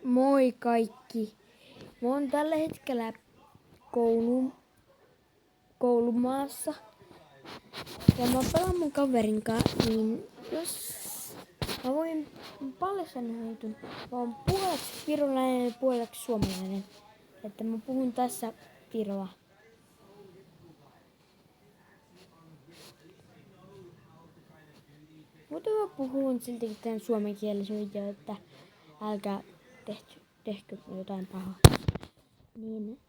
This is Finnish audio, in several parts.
Moi kaikki. Mä oon tällä hetkellä koulumaassa. Ja mä pelaan mun kaverin kanssa, niin jos mä voin paljastaa jutun. Mä oon puoleksi virolainen ja puoleksi suomalainen. Että mä puhun tässä viroa. Mutta mä puhun silti tämän suomenkielisen videon, että älkää tehkö jotain pahaa. Niin.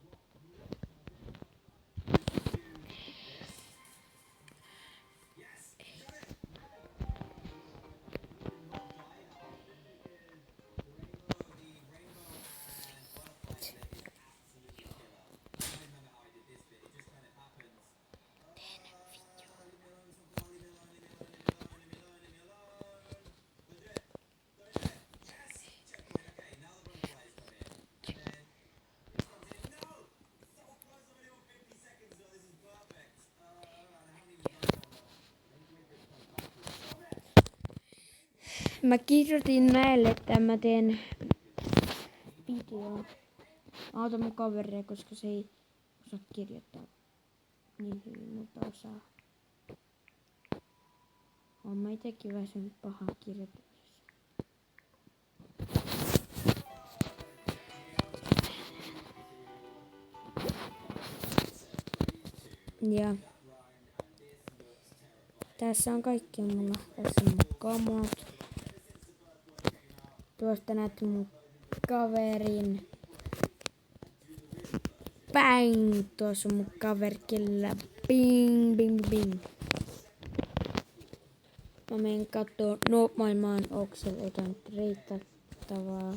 Mä kirjoitin näille, että mä teen videon. Mä otan mun kaveria, koska se ei osaa kirjoittaa niin hyvin, mutta osaa. Oon mä itekin väsynyt pahaan kirjoittamisessa. Ja tässä on kaikki mulla. Tässä on mun kamat. Tuosta näette mun kaverin. Bang! Tuossa on mun kaverikilla. Bing, bing, bing. Mä menen kattoo. No, maailmaan oksel jotain reittattavaa.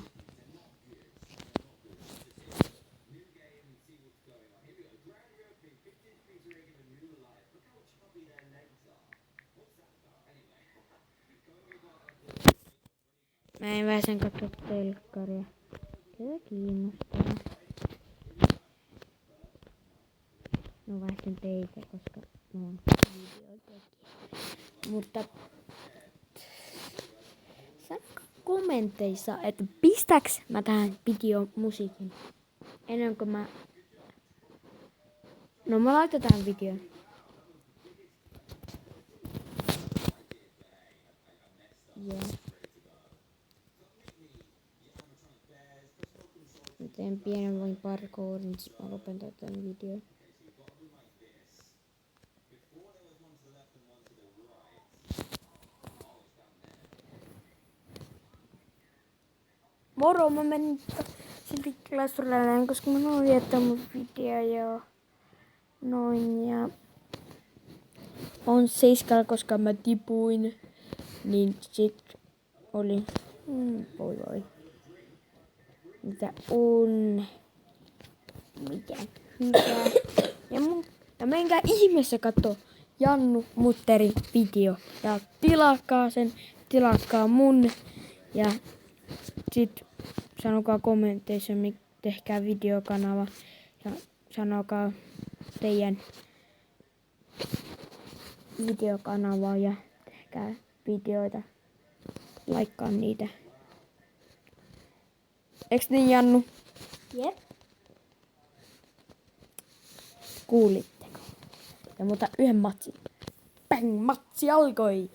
Mä en väsän katsoa telkkaria. Ketä kiinnostaa? No väsän teitä, koska mä oon videotekijä. Mutta sanokaa kommenteissa, että pistääks mä tähän videon musiikin. Ennen kuin mä... No mä laitan tähän videon. Yeah. Mä teen pienen vain parkourin, siis mä lopetan tämän videon. Moro, mä menin silti klassurille, koska mä oon viettänyt mun video ja noin ja on 7, koska mä tipuin, niin sit oli, voi, mitä on, mitä hyvä. Ja menkää ihmeessä katso Jannu Mutteri video ja tilatkaa mun ja sit sanokaa kommenteissa, tehkää videokanava ja sanokaa teidän videokanavaa ja tehkää videoita, laikkaa niitä. Eiks niin, Jannu? Jep. Kuulitteko? Ja mutta yhden matsin. Bang! Matsi alkoi!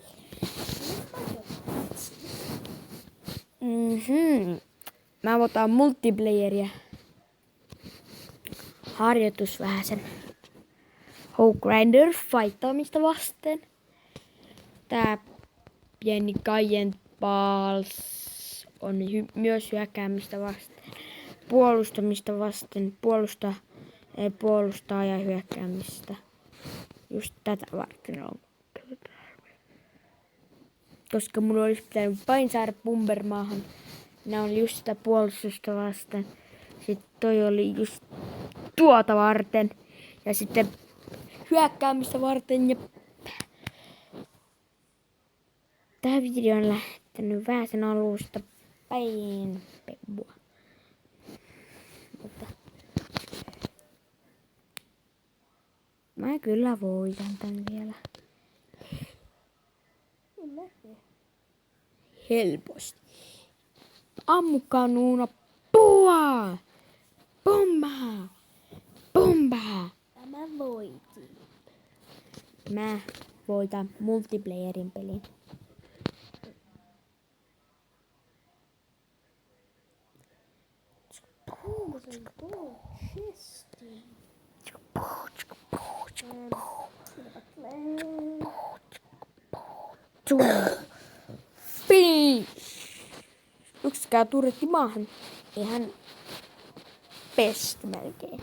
Mä otan multiplayeria. Harjoitus vähäsen. Hogrinder fightaamista vasten. Tää pieni Giant Balls on myös hyökkäämistä vasten. Puolustamista vasten. Puolustaa ja hyökkäämistä. Just tätä varten on. Koska mulla olisi pitänyt vain saada Pumbermaahan. Nää oli just sitä puolustusta vasten. Sitten toi oli just tuota varten. Ja sitten hyökkäämistä varten. Ja tää video on lähtenyt vähän sen alusta päin pebua. Mutta mä kyllä voitan tän vielä. Helposti. Ammukaa nuuna Pua! Bomba! Bomba! Tämä voitin. Mä voitan multiplayerin pelin. Yksi käy turretti maahan. Ihan pest melkein.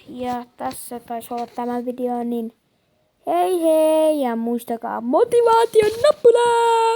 Ja tässä taisi olla tämä video, niin hei hei ja muistakaa motivaation nappulaa!